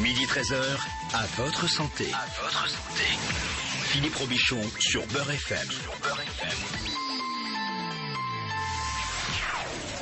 Midi 13h, à votre santé. À votre santé. Philippe Robichon sur Beurre FM.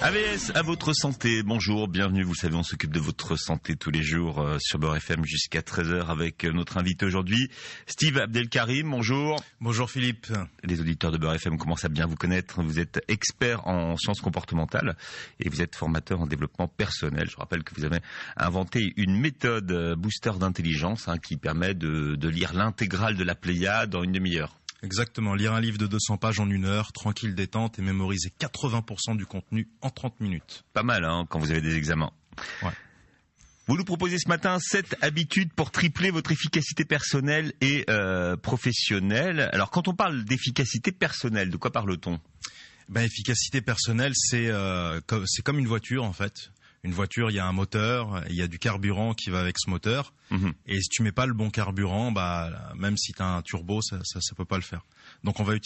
AVS, à votre santé, bonjour, bienvenue, vous savez on s'occupe de votre santé tous les jours sur Beurre FM jusqu'à 13h avec notre invité aujourd'hui, Steve Abdelkarim, bonjour. Bonjour Philippe. Les auditeurs de Beurre FM commencent à bien vous connaître, vous êtes expert en sciences comportementales et vous êtes formateur en développement personnel. Je rappelle que vous avez inventé une méthode booster d'intelligence qui permet de lire l'intégrale de la Pléiade en une demi-heure. Exactement, lire un livre de 200 pages en 1 heure, tranquille, détente et mémoriser 80% du contenu en 30 minutes. Pas mal quand vous avez des examens. Ouais. Vous nous proposez ce matin 7 habitudes pour tripler votre efficacité personnelle et professionnelle. Alors quand on parle d'efficacité personnelle, de quoi parle-t-on ? Efficacité personnelle, c'est comme une voiture en fait. Une voiture, il y a un moteur, il y a du carburant qui va avec ce moteur. Et si tu mets pas le bon carburant, même si tu as un turbo, ça peut pas le faire. Donc on va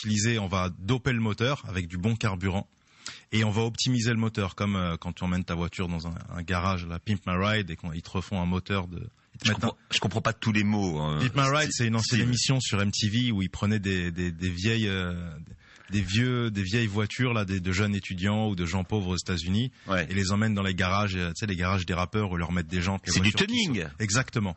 doper le moteur avec du bon carburant et on va optimiser le moteur comme quand tu emmènes ta voiture dans un garage, la Pimp My Ride, et ils te refont un moteur de... Je comprends pas tous les mots. Pimp My Ride, c'est une ancienne émission sur MTV où ils prenaient des vieilles voitures là, de jeunes étudiants ou de gens pauvres aux États-Unis, ouais, et les emmènent dans les garages, les garages des rappeurs où ils leur mettent des jantes. C'est du tuning. Exactement.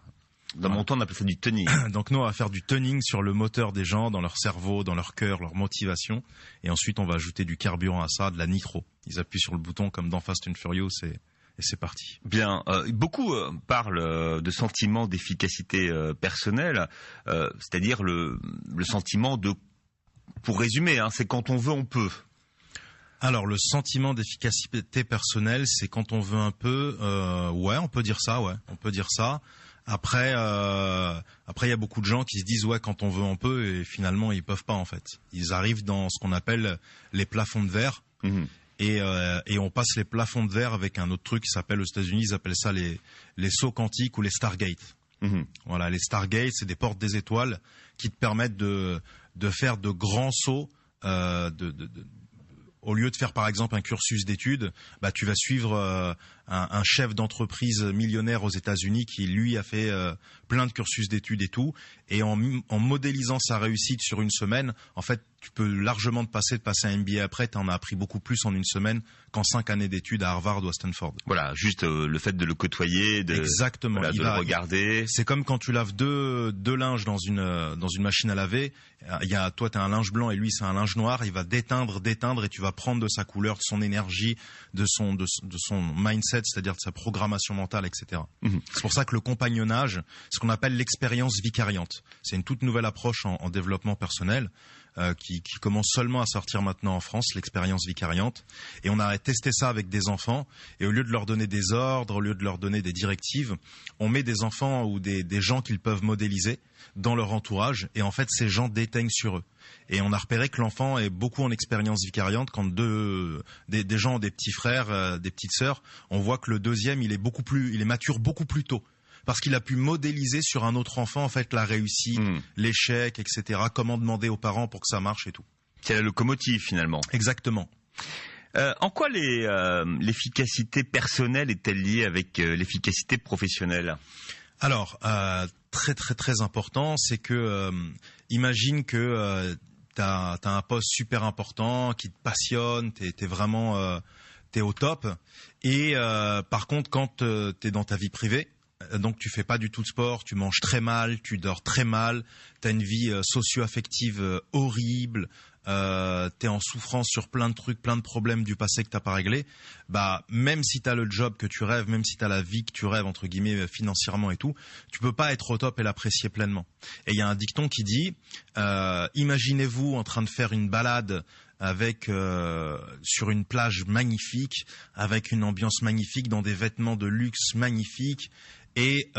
Dans mon temps, on appelle ça du tuning. Donc nous, on va faire du tuning sur le moteur des gens, dans leur cerveau, dans leur cœur, leur motivation, et ensuite on va ajouter du carburant à ça, de la nitro. Ils appuient sur le bouton comme dans Fast and Furious et c'est parti. Bien. Beaucoup parlent de sentiment d'efficacité personnelle, c'est-à-dire le sentiment de... Pour résumer, c'est quand on veut, on peut. Alors, le sentiment d'efficacité personnelle, c'est quand on veut un peu. Ouais, on peut dire ça. Ouais, on peut dire ça. Après, il y a beaucoup de gens qui se disent ouais, quand on veut, on peut, et finalement, ils peuvent pas en fait. Ils arrivent dans ce qu'on appelle les plafonds de verre. Et on passe les plafonds de verre avec un autre truc qui s'appelle aux États-Unis, ils appellent ça les sauts quantiques ou les Stargate. Voilà, les Stargate, c'est des portes des étoiles qui te permettent de faire de grands sauts. Au lieu de faire par exemple un cursus d'études, tu vas suivre un chef d'entreprise millionnaire aux États-Unis qui lui a fait plein de cursus d'études et tout, et en modélisant sa réussite sur une semaine, en fait tu peux largement de passer un MBA après, t'en as appris beaucoup plus en une semaine qu'en 5 années d'études à Harvard ou à Stanford. Voilà, juste le fait de le côtoyer, exactement, de le regarder. C'est comme quand tu laves deux linges dans une machine à laver. Toi t'as un linge blanc et lui c'est un linge noir. Il va déteindre et tu vas prendre de sa couleur, de son énergie, de son mindset, c'est-à-dire de sa programmation mentale, etc. C'est pour ça que le compagnonnage, ce qu'on appelle l'expérience vicariante, c'est une toute nouvelle approche en développement personnel. Qui commence seulement à sortir maintenant en France, l'expérience vicariante. Et on a testé ça avec des enfants. Et au lieu de leur donner des ordres, au lieu de leur donner des directives, on met des enfants ou des gens qu'ils peuvent modéliser dans leur entourage. Et en fait, ces gens déteignent sur eux. Et on a repéré que l'enfant est beaucoup en expérience vicariante quand des gens ont des petits frères, des petites sœurs. On voit que le deuxième, il est mature beaucoup plus tôt. Parce qu'il a pu modéliser sur un autre enfant en fait la réussite, l'échec, etc. Comment demander aux parents pour que ça marche et tout. C'est la locomotive finalement. Exactement. En quoi l'efficacité personnelle est-elle liée avec l'efficacité professionnelle ? Alors, très très très important, c'est que imagine que t'as un poste super important qui te passionne, t'es vraiment t'es au top. Et par contre, quand t'es dans ta vie privée, donc tu fais pas du tout de sport, tu manges très mal, tu dors très mal, t'as une vie socio-affective horrible, t'es en souffrance sur plein de trucs, plein de problèmes du passé que t'as pas réglé. Même si t'as le job que tu rêves, même si t'as la vie que tu rêves entre guillemets financièrement et tout, tu peux pas être au top et l'apprécier pleinement. Et il y a un dicton qui dit imaginez-vous en train de faire une balade avec sur une plage magnifique, avec une ambiance magnifique, dans des vêtements de luxe magnifiques, et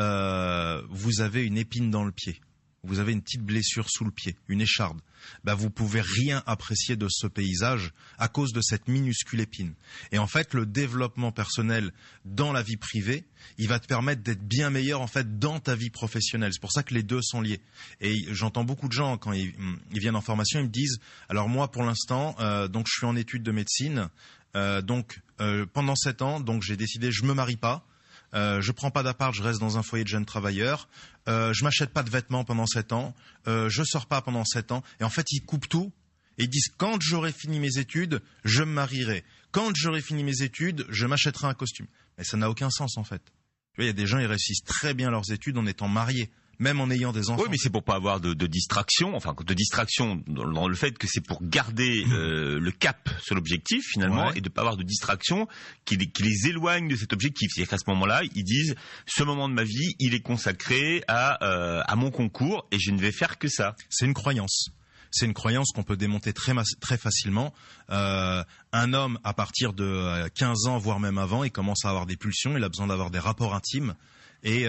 vous avez une épine dans le pied. Vous avez une petite blessure sous le pied, une écharde. Vous pouvez rien apprécier de ce paysage à cause de cette minuscule épine. Et en fait, le développement personnel dans la vie privée, il va te permettre d'être bien meilleur en fait dans ta vie professionnelle. C'est pour ça que les deux sont liés. Et j'entends beaucoup de gens quand ils viennent en formation, ils me disent alors moi pour l'instant, donc je suis en études de médecine, pendant 7 ans, donc j'ai décidé je me marie pas. je prends pas d'appart, je reste dans un foyer de jeunes travailleurs, je m'achète pas de vêtements pendant 7 ans, je sors pas pendant 7 ans. Et en fait, ils coupent tout et ils disent quand j'aurai fini mes études, je me marierai. Quand j'aurai fini mes études, je m'achèterai un costume. Mais ça n'a aucun sens en fait. Tu vois, il y a des gens, ils réussissent très bien leurs études en étant mariés, même en ayant des enfants. Oui, mais c'est pour pas avoir de distraction, dans le fait que c'est pour garder le cap sur l'objectif finalement, et de pas avoir de distraction qui les éloigne de cet objectif. C'est-à-dire qu'à ce moment-là, ils disent ce moment de ma vie, il est consacré à mon concours et je ne vais faire que ça. C'est une croyance. C'est une croyance qu'on peut démonter très facilement. Un homme, à partir de 15 ans, voire même avant, il commence à avoir des pulsions, il a besoin d'avoir des rapports intimes. Et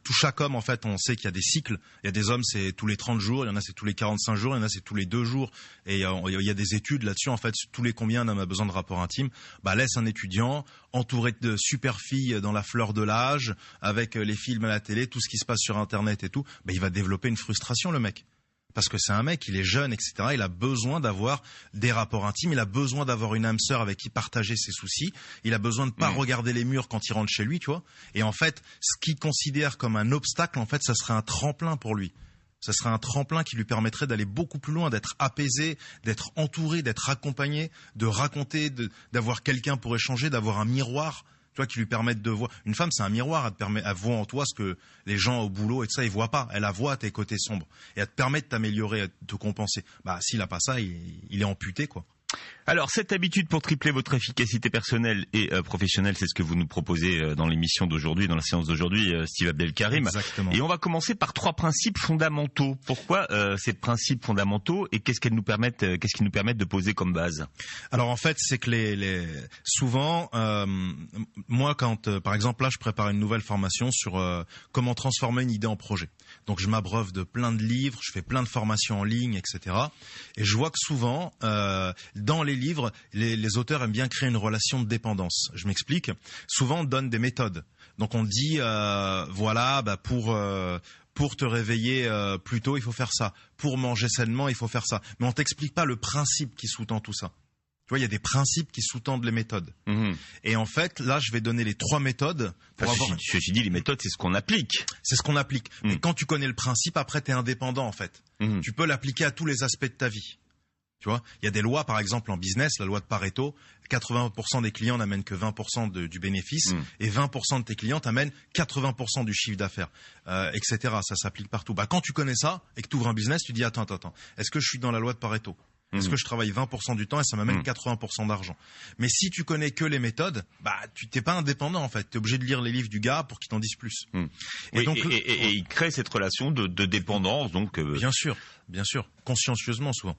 tout chaque homme, en fait, on sait qu'il y a des cycles. Il y a des hommes, c'est tous les 30 jours, il y en a, c'est tous les 45 jours, il y en a, c'est tous les 2 jours. Et il y a des études là-dessus, en fait, tous les combien un homme a besoin de rapports intimes. Laisse un étudiant entouré de super filles dans la fleur de l'âge, avec les films à la télé, tout ce qui se passe sur Internet et tout. Il va développer une frustration, le mec. Parce que c'est un mec, il est jeune, etc. Il a besoin d'avoir des rapports intimes. Il a besoin d'avoir une âme sœur avec qui partager ses soucis. Il a besoin de pas regarder les murs quand il rentre chez lui, tu vois. Et en fait, ce qu'il considère comme un obstacle, en fait, ça serait un tremplin pour lui. Ça serait un tremplin qui lui permettrait d'aller beaucoup plus loin, d'être apaisé, d'être entouré, d'être accompagné, de raconter, d'avoir quelqu'un pour échanger, d'avoir un miroir. Tu vois, qui lui permettent de voir. Une femme, c'est un miroir. Elle voit en toi ce que les gens au boulot et tout ça, ils voient pas. Elle la voit, tes côtés sombres. Et elle te permet de t'améliorer, de te compenser. S'il a pas ça, il est amputé, quoi. Alors, cette habitude pour tripler votre efficacité personnelle et professionnelle, c'est ce que vous nous proposez dans l'émission d'aujourd'hui, dans la séance d'aujourd'hui, Steve Abdelkarim. Exactement. Et on va commencer par 3 principes fondamentaux. Pourquoi ces principes fondamentaux et qu'est-ce qu'ils nous permettent de poser comme base? Alors en fait, c'est que souvent, moi quand, par exemple là, je prépare une nouvelle formation sur comment transformer une idée en projet. Donc je m'abreuve de plein de livres, je fais plein de formations en ligne, etc. Et je vois que souvent, dans les livres, les auteurs aiment bien créer une relation de dépendance. Je m'explique. Souvent, on donne des méthodes. Donc, on dit, pour te réveiller plus tôt, il faut faire ça. Pour manger sainement, il faut faire ça. Mais on t'explique pas le principe qui sous-tend tout ça. Tu vois, il y a des principes qui sous-tendent les méthodes. Et en fait, là, je vais donner les 3 méthodes. Ceci dit, les méthodes, c'est ce qu'on applique. C'est ce qu'on applique. Mais quand tu connais le principe, après, tu es indépendant, en fait. Tu peux l'appliquer à tous les aspects de ta vie. Tu vois, il y a des lois, par exemple, en business, la loi de Pareto, 80% des clients n'amènent que 20% du bénéfice et 20% de tes clients t'amènent 80% du chiffre d'affaires, etc. Ça s'applique partout. Quand tu connais ça et que tu ouvres un business, tu dis attends, est-ce que je suis dans la loi de Pareto? Est-ce que je travaille 20% du temps et ça m'amène 80% d'argent? Mais si tu connais que les méthodes, tu t'es pas indépendant en fait. Tu es obligé de lire les livres du gars pour qu'il t'en dise plus. Et il crée cette relation de dépendance. Donc Bien sûr, consciencieusement souvent.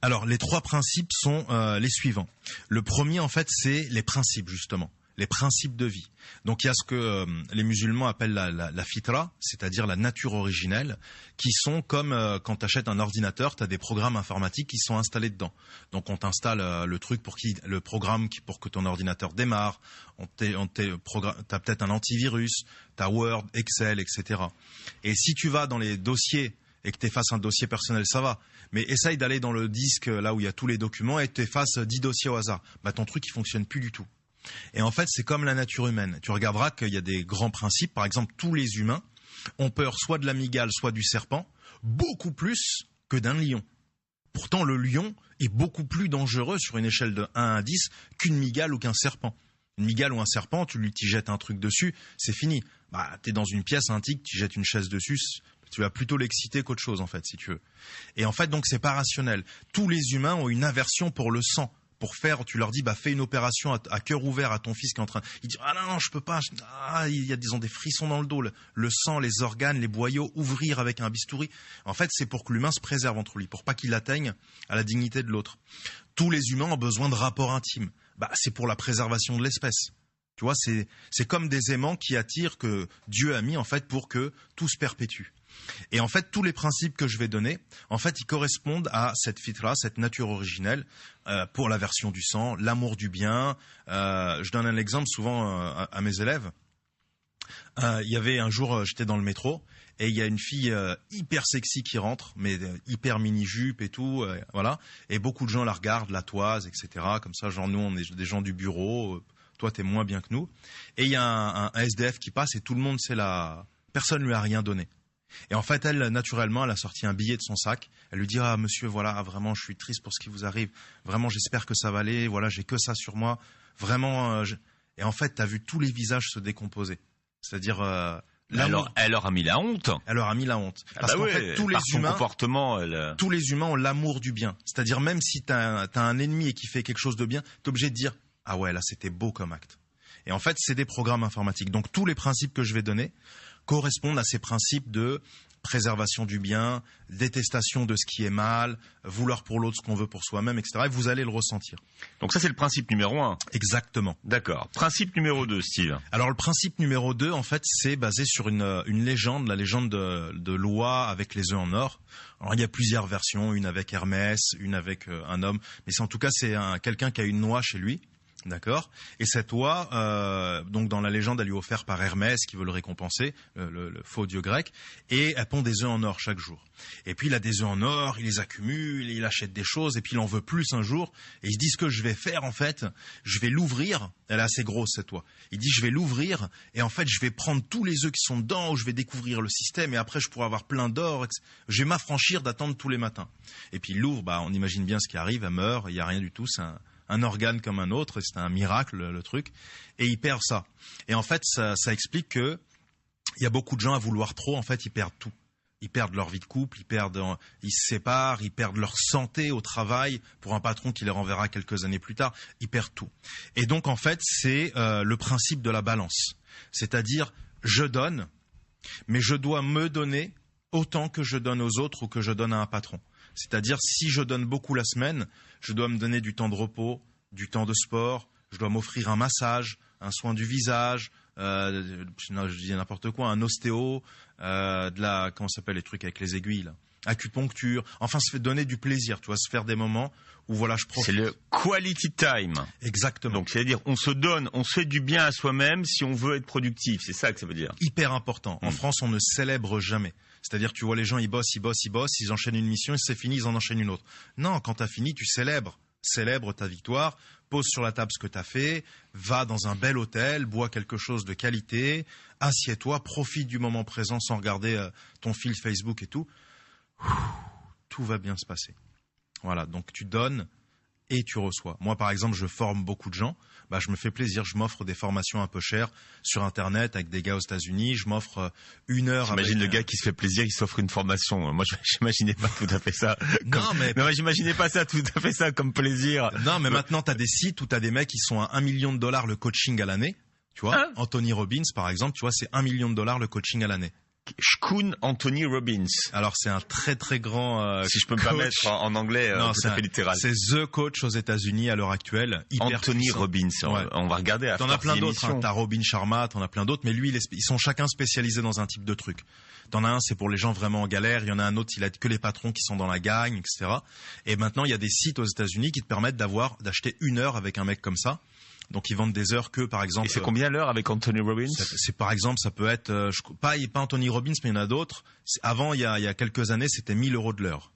Alors, les 3 principes sont les suivants. Le premier, en fait, c'est les principes, justement. Les principes de vie. Donc, il y a ce que les musulmans appellent la fitra, c'est-à-dire la nature originelle, qui sont comme quand tu achètes un ordinateur, tu as des programmes informatiques qui sont installés dedans. Donc, on t'installe le programme pour que ton ordinateur démarre. T'as peut-être un antivirus, tu as Word, Excel, etc. Et si tu vas dans les dossiers et que tu effaces un dossier personnel, ça va. Mais essaye d'aller dans le disque, là où il y a tous les documents, et tu effaces 10 dossiers au hasard. Ton truc, il fonctionne plus du tout. Et en fait, c'est comme la nature humaine. Tu regarderas qu'il y a des grands principes. Par exemple, tous les humains ont peur soit de l'amygale, soit du serpent, beaucoup plus que d'un lion. Pourtant, le lion est beaucoup plus dangereux sur une échelle de 1 à 10 qu'une mygale ou qu'un serpent. Une mygale ou un serpent, tu jettes un truc dessus, c'est fini. T'es dans une pièce, un tigre, tu jettes une chaise dessus, tu vas plutôt l'exciter qu'autre chose, en fait, si tu veux. Et en fait, donc, c'est pas rationnel. Tous les humains ont une aversion pour le sang. Tu leur dis, fais une opération à cœur ouvert à ton fils qui est en train. Il dit, non, je peux pas. Ils ont des frissons dans le dos. Le sang, les organes, les boyaux, ouvrir avec un bistouri. En fait, c'est pour que l'humain se préserve entre lui, pour pas qu'il atteigne à la dignité de l'autre. Tous les humains ont besoin de rapports intimes. C'est pour la préservation de l'espèce. Tu vois, c'est comme des aimants qui attirent que Dieu a mis, en fait, pour que tout se perpétue. Et en fait, tous les principes que je vais donner, en fait, ils correspondent à cette fitra, cette nature originelle, pour l'aversion du sang, l'amour du bien. Je donne un exemple souvent à mes élèves. Il y avait un jour, j'étais dans le métro, et il y a une fille hyper sexy qui rentre, mais hyper mini-jupe et tout, voilà. Et beaucoup de gens la regardent, la toisent, etc. Comme ça, genre nous, on est des gens du bureau, toi t'es moins bien que nous. Et il y a un SDF qui passe et tout le monde personne lui a rien donné. Et en fait, elle, naturellement, elle a sorti un billet de son sac. Elle lui dit, ah, monsieur, voilà, vraiment, je suis triste pour ce qui vous arrive. Vraiment, j'espère que ça va aller. Voilà, j'ai que ça sur moi. Vraiment, Et en fait, t'as vu tous les visages se décomposer. C'est-à-dire, elle leur a mis la honte. Elle leur a mis la honte. Parce qu'en fait, tous les humains ont l'amour du bien. C'est-à-dire, même si t'as un ennemi et qui fait quelque chose de bien, t'es obligé de dire, ah ouais, là, c'était beau comme acte. Et en fait, c'est des programmes informatiques. Donc, tous les principes que je vais donner correspondent à ces principes de préservation du bien, détestation de ce qui est mal, vouloir pour l'autre ce qu'on veut pour soi-même, etc. Et vous allez le ressentir. Donc ça, c'est le principe numéro 1. Exactement. D'accord. Principe numéro 2, Steve. Alors le principe numéro 2, en fait, c'est basé sur une légende, la légende de l'oie avec les œufs en or. Alors il y a plusieurs versions, une avec Hermès, une avec un homme, mais en tout cas c'est quelqu'un qui a une oie chez lui. D'accord. Et cette oie, donc dans la légende, elle lui est offerte par Hermès qui veut le récompenser, le faux dieu grec, et elle pond des œufs en or chaque jour. Et puis il a des œufs en or, il les accumule, il achète des choses, et puis il en veut plus un jour. Et il se dit ce que je vais faire en fait, je vais l'ouvrir. Elle est assez grosse cette oie. Il dit je vais l'ouvrir et en fait je vais prendre tous les œufs qui sont dedans, où je vais découvrir le système et après je pourrai avoir plein d'or. Je vais m'affranchir d'attendre tous les matins. Et puis il l'ouvre, on imagine bien ce qui arrive, elle meurt, il y a rien du tout, c'est un organe comme un autre, c'est un miracle le truc, et il perd ça. Et en fait, ça explique que il y a beaucoup de gens à vouloir trop, en fait, ils perdent tout. Ils perdent leur vie de couple, ils se séparent, ils perdent leur santé au travail pour un patron qui les renverra quelques années plus tard, ils perdent tout. Et donc, en fait, c'est le principe de la balance. C'est-à-dire, je donne, mais je dois me donner autant que je donne aux autres ou que je donne à un patron. C'est-à-dire, si je donne beaucoup la semaine, je dois me donner du temps de repos, du temps de sport, je dois m'offrir un massage, un soin du visage, je dis n'importe quoi, un ostéo, comment ça s'appelle les trucs avec les aiguilles, là, acupuncture, enfin se fait donner du plaisir, tu vois, se faire des moments où voilà, je profite. C'est le quality time. Exactement. Donc c'est-à-dire on se donne, on se fait du bien à soi-même si on veut être productif, c'est ça que ça veut dire. Hyper important. En France, on ne célèbre jamais. C'est-à-dire, tu vois les gens, ils bossent, ils enchaînent une mission, et c'est fini, ils en enchaînent une autre. Non, quand t'as fini, tu célèbres. Célèbre ta victoire, pose sur la table ce que t'as fait, va dans un bel hôtel, bois quelque chose de qualité, assieds-toi, profite du moment présent sans regarder ton fil Facebook et tout. Tout va bien se passer. Voilà, donc tu donnes et tu reçois. Moi, par exemple, je forme beaucoup de gens. Je me fais plaisir, je m'offre des formations un peu chères sur Internet avec des gars aux États-Unis. Je m'offre 1 heure. J'imagine le gars qui se fait plaisir, il s'offre une formation. Moi, j'imaginais pas tout à fait ça. Non, j'imaginais pas ça tout à fait ça comme plaisir. Non, mais maintenant, t'as des sites où t'as des mecs qui sont à $1 million le coaching à l'année. Tu vois, Anthony Robbins, par exemple, tu vois, c'est $1 million le coaching à l'année. Shkoon Anthony Robbins. Alors c'est un très très grand si je peux me permettre en anglais, non, tout à fait littéral. C'est the coach aux États-Unis à l'heure actuelle. Anthony puissant. Robbins. Ouais. On va regarder. T'en as plein d'autres. T'as Robin Sharma, t'en as plein d'autres, mais lui, ils sont chacun spécialisés dans un type de truc. T'en as un, c'est pour les gens vraiment en galère. Il y en a un autre, il a que les patrons qui sont dans la gagne, etc. Et maintenant, il y a des sites aux États-Unis qui te permettent d'acheter 1 heure avec un mec comme ça. Donc ils vendent des heures que par exemple. Et c'est combien l'heure avec Anthony Robbins? C'est par exemple, ça peut être pas Anthony Robbins, mais il y en a d'autres. Avant, il y a quelques années, c'était 1 000 € de l'heure.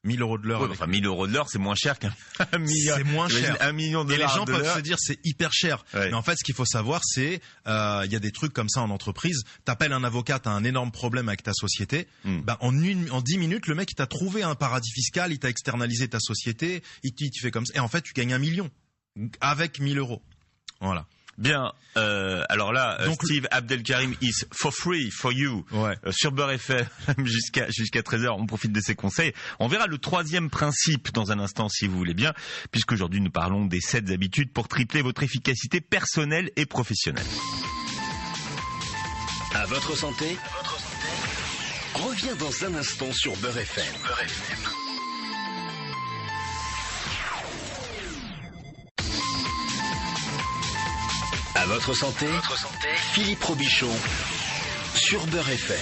1 000 € de l'heure. Ouais, enfin 1 000 € de l'heure, c'est moins cher qu'un million. C'est moins cher. $1 million de l'heure. Et les gens peuvent se dire c'est hyper cher. Ouais. Mais en fait, ce qu'il faut savoir, c'est il y a des trucs comme ça en entreprise. T'appelles un avocat, t'as un énorme problème avec ta société. En 10 minutes, le mec il t'a trouvé un paradis fiscal, il t'a externalisé ta société, il te fait comme ça. Et en fait, tu gagnes 1 million avec 1 000 €. Voilà. Bien. Alors là, donc, Steve Abdelkarim is for free for you sur Beurre FM jusqu'à 13h. On profite de ses conseils. On verra le 3e principe dans un instant, si vous voulez bien, puisqu'aujourd'hui nous parlons des 7 habitudes pour tripler votre efficacité personnelle et professionnelle. À votre santé. Reviens dans un instant sur Beurre FM. À votre santé, Philippe Robichon sur Beurre FM.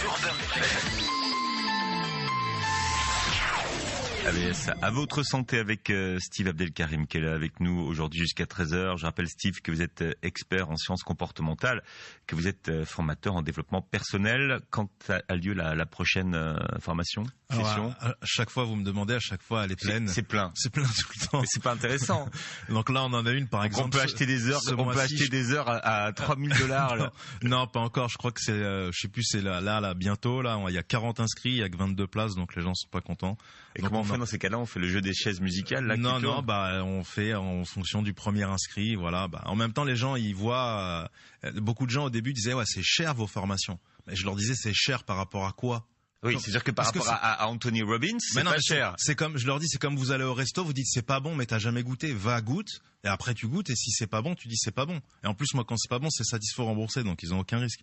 AVS, à votre santé avec Steve Abdelkarim qui est là avec nous aujourd'hui jusqu'à 13h. Je rappelle Steve que vous êtes expert en sciences comportementales, que vous êtes formateur en développement personnel. Quand a lieu la prochaine formation, session? À chaque fois vous me demandez, à chaque fois elle est pleine. C'est plein. C'est plein tout le temps. Mais c'est pas intéressant. Donc là on en a une par exemple. On peut acheter des heures, à $3,000 alors. Non, pas encore, je crois que c'est je sais plus, c'est là bientôt là, il y a 40 inscrits, il y a que 22 places donc les gens sont pas contents. Et donc comment on fait dans ces cas-là? On fait le jeu des chaises musicales là? Non, on fait en fonction du premier inscrit, voilà. En même temps, les gens, ils voient. Beaucoup de gens au début disaient ouais, c'est cher vos formations. Mais je leur disais c'est cher par rapport à quoi? Oui, c'est-à-dire que par rapport à Anthony Robbins, c'est pas cher. C'est comme, je leur dis, c'est comme vous allez au resto, vous dites c'est pas bon, mais t'as jamais goûté, va goûte, et après tu goûtes, et si c'est pas bon, tu dis c'est pas bon. Et en plus, moi, quand c'est pas bon, c'est satisfait remboursé, donc ils ont aucun risque.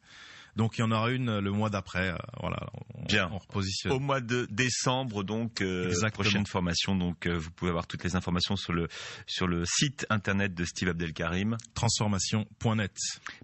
Donc il y en aura une le mois d'après, voilà. Bien. On repositionne. Au mois de décembre, donc prochaine formation. Donc vous pouvez avoir toutes les informations sur le site internet de Steve Abdelkarim. Transformation.net.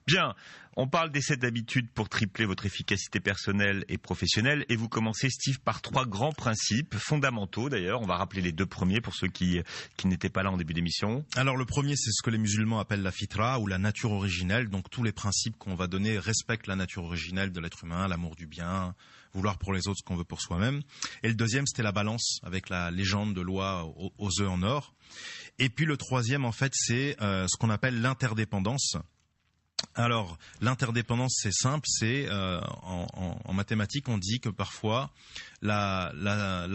Bien. On parle des 7 habitudes pour tripler votre efficacité personnelle et professionnelle. Et vous commencez, Steve, par 3 grands principes fondamentaux. D'ailleurs, on va rappeler les 2 premiers pour ceux qui n'étaient pas là en début d'émission. Alors le premier, c'est ce que les musulmans appellent la fitra ou la nature originelle. Donc tous les principes qu'on va donner respectent la nature originelle de l'être humain, l'amour du bien, vouloir pour les autres ce qu'on veut pour soi-même. Et le deuxième, c'était la balance avec la légende de loi aux œufs en or. Et puis le troisième, en fait, c'est ce qu'on appelle l'interdépendance. Alors, l'interdépendance, c'est simple, c'est en mathématiques, on dit que parfois la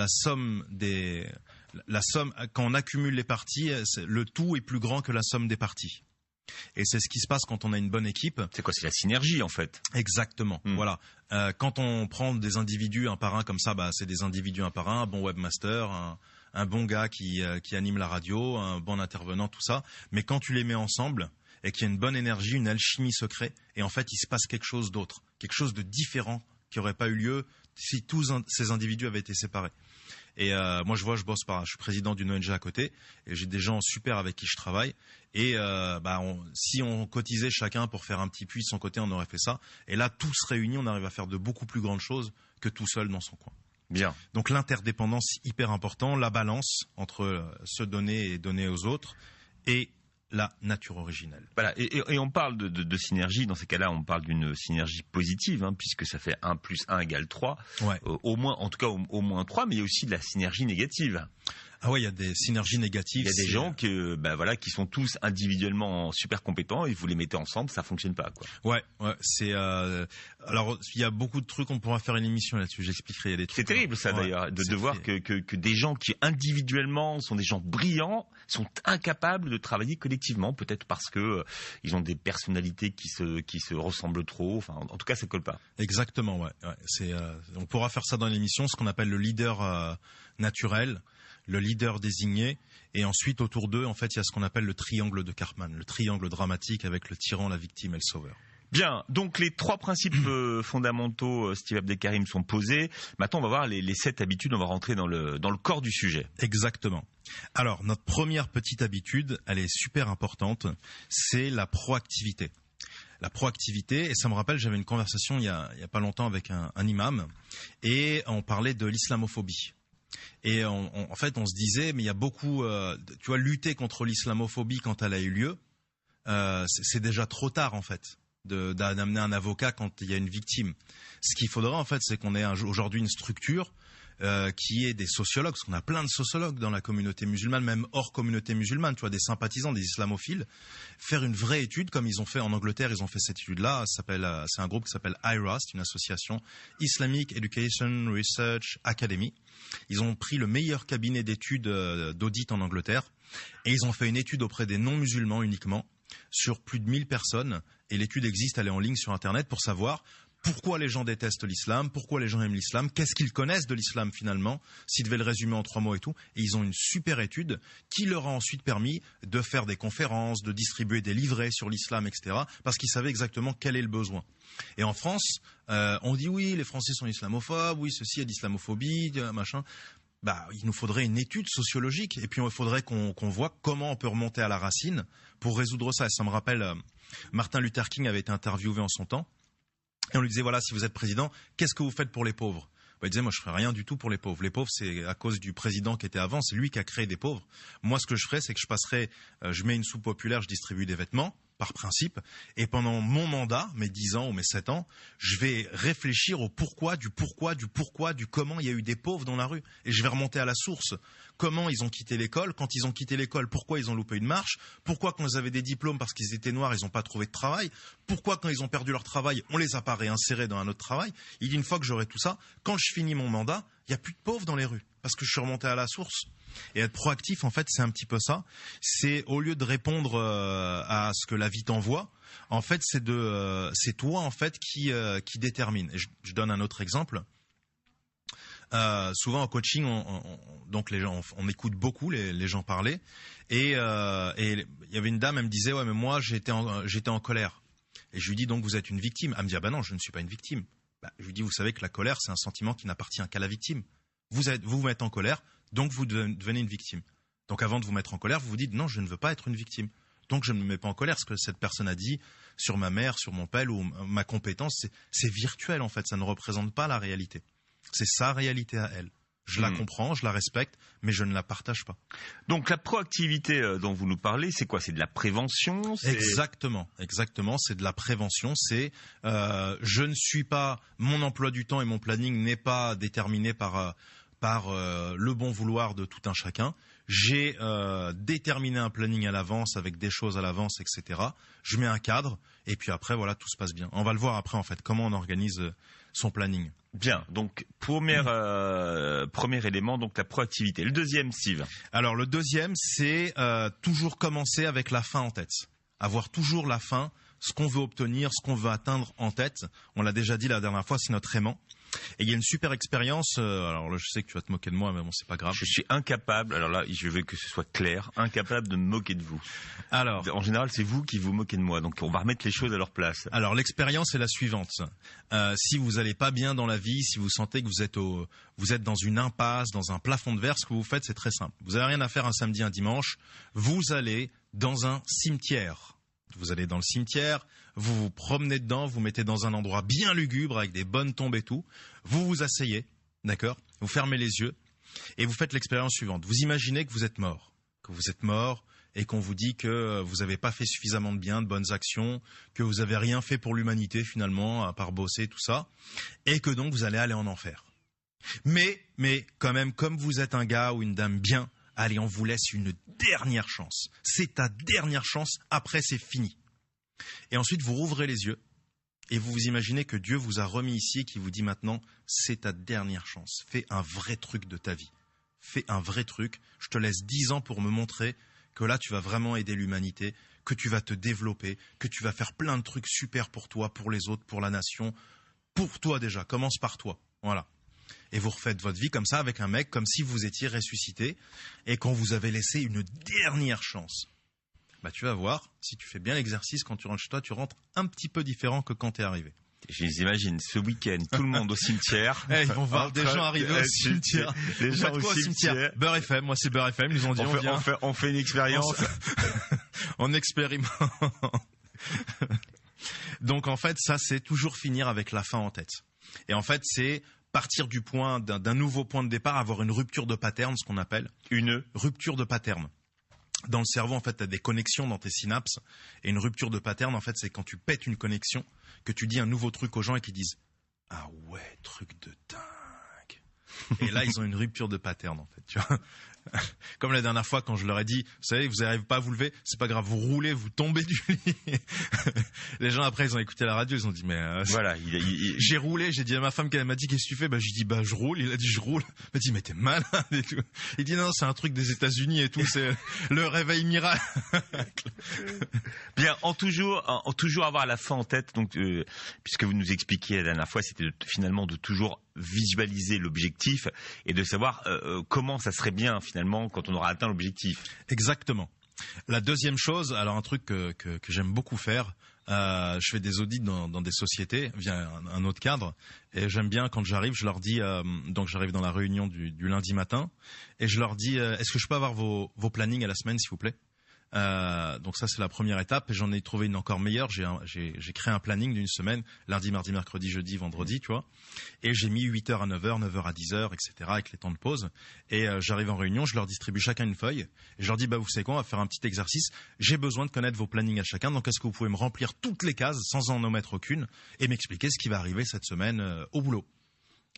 somme quand on accumule les parties, le tout est plus grand que la somme des parties. Et c'est ce qui se passe quand on a une bonne équipe. C'est quoi? C'est la synergie en fait. Exactement. Voilà. Quand on prend des individus un par un comme ça, c'est des individus un par un bon webmaster, un bon gars qui anime la radio, un bon intervenant, tout ça. Mais quand tu les mets ensemble et qu'il y a une bonne énergie, une alchimie secrète, et en fait il se passe quelque chose d'autre, quelque chose de différent qui n'aurait pas eu lieu si tous ces individus avaient été séparés. Et moi je bosse je suis président d'une ONG à côté et j'ai des gens super avec qui je travaille et si on cotisait chacun pour faire un petit puits de son côté, on aurait fait ça, et là tous réunis on arrive à faire de beaucoup plus grandes choses que tout seul dans son coin. Bien. Donc l'interdépendance, hyper important, la balance entre se donner et donner aux autres, et la nature originelle. Voilà, et on parle de synergie, dans ces cas-là, on parle d'une synergie positive, puisque ça fait 1 + 1 = 3. Ouais. Au moins 3, mais il y a aussi de la synergie négative. Ah ouais, il y a des synergies négatives. Il y a des gens qui sont tous individuellement super compétents et vous les mettez ensemble, ça fonctionne pas, quoi. Ouais, c'est alors il y a beaucoup de trucs, on pourra faire une émission là-dessus, j'expliquerai, il y a des trucs. C'est terrible ça d'ailleurs de voir que des gens qui individuellement sont des gens brillants sont incapables de travailler collectivement, peut-être parce que ils ont des personnalités qui se ressemblent trop, enfin en tout cas ça colle pas. Exactement, ouais, c'est on pourra faire ça dans l'émission, ce qu'on appelle le leader naturel, le leader désigné, et ensuite autour d'eux, en fait, il y a ce qu'on appelle le triangle de Karpman, le triangle dramatique avec le tyran, la victime et le sauveur. Bien, donc les 3 principes fondamentaux, Steve Abdelkarim, sont posés. Maintenant, on va voir les 7 habitudes, on va rentrer dans le corps du sujet. Exactement. Alors, notre première petite habitude, elle est super importante, c'est la proactivité. La proactivité, et ça me rappelle, j'avais une conversation il y a pas longtemps avec un imam, et on parlait de l'islamophobie. Et en fait, on se disait, mais il y a beaucoup, tu vois, lutter contre l'islamophobie quand elle a eu lieu, c'est déjà trop tard en fait, d'amener un avocat quand il y a une victime. Ce qu'il faudra en fait, c'est qu'on ait aujourd'hui une structure qui est des sociologues, parce qu'on a plein de sociologues dans la communauté musulmane, même hors communauté musulmane, tu vois, des sympathisants, des islamophiles, faire une vraie étude, comme ils ont fait en Angleterre, ils ont fait cette étude-là, c'est un groupe qui s'appelle IRA, c'est une association Islamic Education Research Academy. Ils ont pris le meilleur cabinet d'études d'audit en Angleterre, et ils ont fait une étude auprès des non-musulmans uniquement, sur plus de 1000 personnes, et l'étude existe, elle est en ligne sur Internet, pour savoir pourquoi les gens détestent l'islam, pourquoi les gens aiment l'islam, qu'est-ce qu'ils connaissent de l'islam finalement, s'ils devaient le résumer en 3 mots et tout. Et ils ont une super étude qui leur a ensuite permis de faire des conférences, de distribuer des livrets sur l'islam, etc. Parce qu'ils savaient exactement quel est le besoin. Et en France, on dit oui, les Français sont islamophobes, oui, ceci est d'islamophobie, machin. Il nous faudrait une étude sociologique, et puis il faudrait qu'on voit comment on peut remonter à la racine pour résoudre ça. Et ça me rappelle, Martin Luther King avait été interviewé en son temps. Et on lui disait, voilà, si vous êtes président, qu'est-ce que vous faites pour les pauvres? il disait, moi, je ferais rien du tout pour les pauvres. Les pauvres, c'est à cause du président qui était avant, c'est lui qui a créé des pauvres. Moi, ce que je ferais, c'est que je mets une soupe populaire, je distribue des vêtements, par principe, et pendant mon mandat, mes 10 ans ou mes 7 ans, je vais réfléchir au pourquoi, du comment il y a eu des pauvres dans la rue. Et je vais remonter à la source. Comment ils ont quitté l'école? Quand ils ont quitté l'école, pourquoi ils ont loupé une marche? Pourquoi quand ils avaient des diplômes parce qu'ils étaient noirs, ils n'ont pas trouvé de travail? Pourquoi quand ils ont perdu leur travail, on les a pas réinsérés dans un autre travail? Il dit, une fois que j'aurai tout ça, quand je finis mon mandat, il n'y a plus de pauvres dans les rues. Parce que je suis remonté à la source. Et être proactif, en fait, c'est un petit peu ça. C'est au lieu de répondre à ce que la vie t'envoie, en fait, c'est toi, en fait, qui détermine. Et je donne un autre exemple. Souvent en coaching, donc les gens, on écoute beaucoup les gens parler. Et il y avait une dame, elle me disait, ouais, mais moi, j'étais en colère. Et je lui dis, donc vous êtes une victime. Elle me dit, ah ben non, je ne suis pas une victime. Je lui dis, vous savez que la colère, c'est un sentiment qui n'appartient qu'à la victime. Vous mettez en colère, donc vous devenez une victime. Donc avant de vous mettre en colère, vous vous dites, non, je ne veux pas être une victime. Donc je ne me mets pas en colère. Ce que cette personne a dit sur ma mère, sur mon père ou ma compétence, c'est virtuel en fait. Ça ne représente pas la réalité. C'est sa réalité à elle. Je la comprends, je la respecte, mais je ne la partage pas. Donc la proactivité dont vous nous parlez, c'est quoi? C'est de la prévention? Exactement. C'est de la prévention. C'est je ne suis pas, mon emploi du temps et mon planning n'est pas déterminé par le bon vouloir de tout un chacun. J'ai déterminé un planning à l'avance avec des choses à l'avance, etc. Je mets un cadre et puis après voilà, tout se passe bien. On va le voir après en fait comment on organise son planning. Bien, donc premier élément, donc la proactivité. Le deuxième, Steve. Alors le deuxième, c'est toujours commencer avec la fin en tête. Avoir toujours la fin, ce qu'on veut obtenir, ce qu'on veut atteindre en tête. On l'a déjà dit la dernière fois, c'est notre aimant. Et il y a une super expérience, alors là je sais que tu vas te moquer de moi, mais bon c'est pas grave. Je suis incapable, alors là je veux que ce soit clair, incapable de me moquer de vous. Alors, en général c'est vous qui vous moquez de moi, donc on va remettre les choses à leur place. Alors l'expérience est la suivante, si vous allez pas bien dans la vie, si vous sentez que vous êtes dans une impasse, dans un plafond de verre, ce que vous faites c'est très simple. Vous avez rien à faire un samedi, un dimanche, vous allez dans un cimetière. Vous allez dans le cimetière, vous vous promenez dedans, vous mettez dans un endroit bien lugubre avec des bonnes tombes et tout. Vous vous asseyez, d'accord? Vous fermez les yeux et vous faites l'expérience suivante. Vous imaginez que vous êtes mort et qu'on vous dit que vous n'avez pas fait suffisamment de bien, de bonnes actions, que vous n'avez rien fait pour l'humanité finalement, à part bosser, tout ça, et que donc vous allez aller en enfer. Mais quand même, comme vous êtes un gars ou une dame bien, allez, on vous laisse une dernière chance. C'est ta dernière chance, après c'est fini. Et ensuite, vous rouvrez les yeux et vous vous imaginez que Dieu vous a remis ici et qui vous dit maintenant, c'est ta dernière chance. Fais un vrai truc de ta vie. Fais un vrai truc. Je te laisse 10 ans pour me montrer que là, tu vas vraiment aider l'humanité, que tu vas te développer, que tu vas faire plein de trucs super pour toi, pour les autres, pour la nation. Pour toi déjà, commence par toi. Voilà. Et vous refaites votre vie comme ça avec un mec, comme si vous étiez ressuscité et qu'on vous avait laissé une dernière chance. Bah, tu vas voir, si tu fais bien l'exercice, quand tu rentres chez toi, tu rentres un petit peu différent que quand tu es arrivé. Je les imagine, ce week-end, tout le monde au cimetière. Ils vont voir des gens arriver au cimetière. Les gens au cimetière. Beurre FM, moi c'est Beurre FM, ils nous ont dit on fait une expérience. On expérimente. Donc en fait, ça c'est toujours finir avec la fin en tête. Et en fait, c'est partir du point d'un nouveau point de départ, avoir une rupture de pattern, ce qu'on appelle une rupture de pattern. Dans le cerveau, en fait, tu as des connexions dans tes synapses. Et une rupture de pattern, en fait, c'est quand tu pètes une connexion, que tu dis un nouveau truc aux gens et qu'ils disent « Ah ouais, truc de dingue !» Et là, ils ont une rupture de pattern, en fait, tu vois. Comme la dernière fois, quand je leur ai dit « Vous savez, vous n'arrivez pas à vous lever, c'est pas grave, vous roulez, vous tombez du lit. » Les gens, après, ils ont écouté la radio, ils ont dit « Mais voilà, j'ai roulé, j'ai dit à ma femme qu'elle m'a dit « Qu'est-ce que tu fais ?» Bah, j'ai dit « Bah, je roule. » Il a dit « Je roule. » Il m'a dit « Mais t'es malade et tout. » Il dit « Non, c'est un truc des États-Unis et tout, c'est le réveil miracle. » Bien, en toujours avoir la fin en tête, donc, puisque vous nous expliquiez la dernière fois, c'était finalement de toujours visualiser l'objectif et de savoir comment ça serait bien finalement quand on aura atteint l'objectif. Exactement. La deuxième chose, alors un truc que j'aime beaucoup faire, je fais des audits dans des sociétés via un autre cadre et j'aime bien quand j'arrive, je leur dis, donc j'arrive dans la réunion du lundi matin et je leur dis, est-ce que je peux avoir vos plannings à la semaine s'il vous plaît? Donc ça c'est la première étape et j'en ai trouvé une encore meilleure. J'ai créé un planning d'une semaine, lundi, mardi, mercredi, jeudi, vendredi, tu vois. Et j'ai mis 8h à 9h, 9h à 10h, etc. avec les temps de pause. Et j'arrive en réunion, je leur distribue chacun une feuille et je leur dis vous savez quoi, on va faire un petit exercice. J'ai besoin de connaître vos plannings à chacun. Donc est-ce que vous pouvez me remplir toutes les cases sans en omettre aucune et m'expliquer ce qui va arriver cette semaine au boulot.